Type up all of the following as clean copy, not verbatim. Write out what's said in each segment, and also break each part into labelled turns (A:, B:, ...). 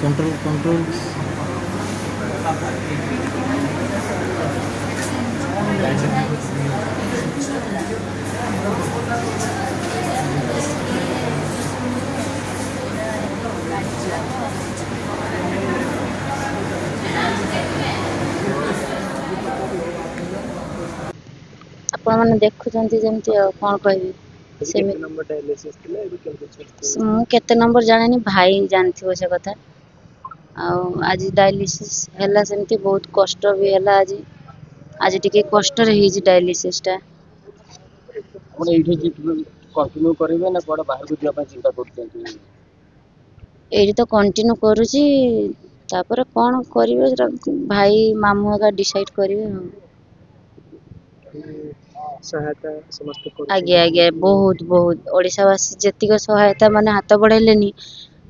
A: Control control
B: आपण मैंने देखुं जमी कौन कह केते नंबर जाने भाई जानथि से कथा आज डायलिसिस है सेमती बहुत कष्ट भी है आज आज टिके कष्ट डायलिसिस टा
C: कंटिन्यू करेंगे ना कोड़ा बाहर को जाबा चिंता करते
B: एडी तो कंटिन्यू करूची तापर कौन करिवे भाई मामू का डिसाइड करिवे
C: सहायता समस्त
B: आगे आगे बहुत बहुत ओडिशावासी जेतिक सहायता माने हाथ बढ़ाइलेनी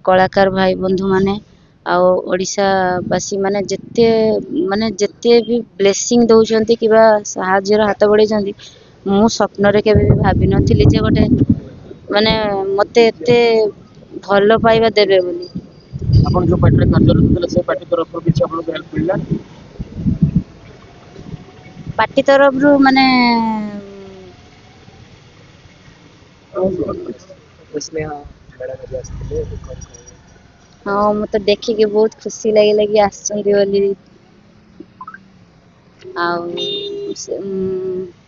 B: कलाकार भाई बंधु माने आउ ओडिशावासी माने जेते भी ब्लेसिंग दौरान कि साहाଯ୍यर हाथ बढ़ाई मु स्वप्न रे केबे भी भाभी नथिली जे गोटे माने मते एते भल पाइबा देबे बोली
C: अपन जो पार्टी कार्यरत से पार्टी तरफ किसी आपको हेल्प मिलला
B: पार्टी तरफ रु माने हाँ मत देखिए बहुत खुशी लगे लगी आसली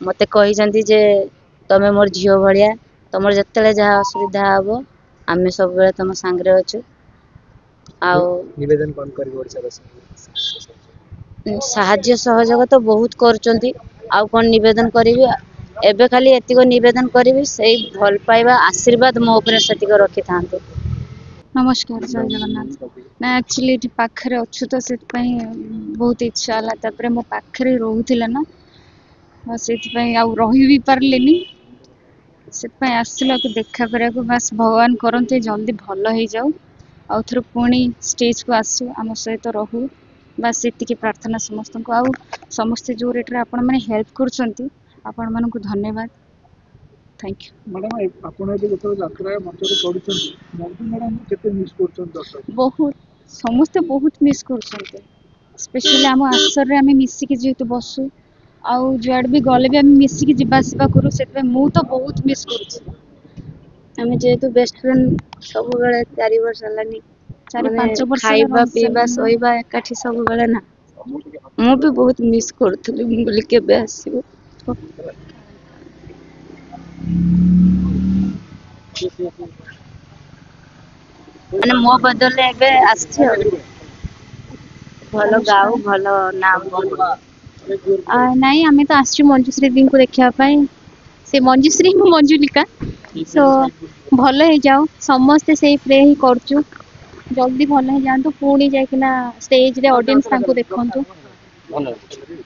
B: मत कही जे तमें मोर झील भाया तुम जिते जहाँ असुविधा हम आम सब बेले तुम सांगे अच्छु
C: निवेदन कौन कर
B: साहाଯ୍य सहयोग तो बहुत कर कौन निवेदन करी एबे खाली एतिक निवेदन करी से भल पाइबा आशीर्वाद मो उपरे सेतिक रखि था
D: नमस्कार जय जगन्नाथ ना एक्चुअली ये पाखे अच्छु तो से बहुत इच्छा है तापर मो पाखे रोला ना से रही भी पार्लेनी से आसला देखा करा बस भगवान करते जल्दी भल हो जाऊ आउ थर पुणी स्टेज को आसू आम सहित रहू बस ये प्रार्थना समस्त को आउ समस्ते जो रेट आपण मैंने हेल्प कर आपण मानक धन्यवाद थैंक यू
E: मैडम आपण जो यात्रा मंच मैडम केते मिस करछन
D: बहुत समस्ते बहुत मिस कर स्पेशली आम आसर आम मिसिकी जेहेतु बसु आउ जुआड़ भी गले भी आम मिसिकी जावासवा करूँ से मु तो बहुत मिस कर
B: जेहेतु बेस्ट फ्रेंड सब बेले 4 वर्ष हलानी
D: 4-5 वर्ष
B: खाइबा पीबा सोइबा एकाठी सब बेले ना मु भी बहुत मिस करथली मु बोली केबे आसीबो माने मो बदले एबे आछी भलो गाओ भलो नाम
D: नहीं आम तो आसु मंजुश्री दी को देखापी से मंजुश्री मंजुलिका सो भल हो जाओ समस्ते से प्रे ही करचु जल्दी भल हो जातु पुणी जाकना स्टेज रे ऑडियंस देखु।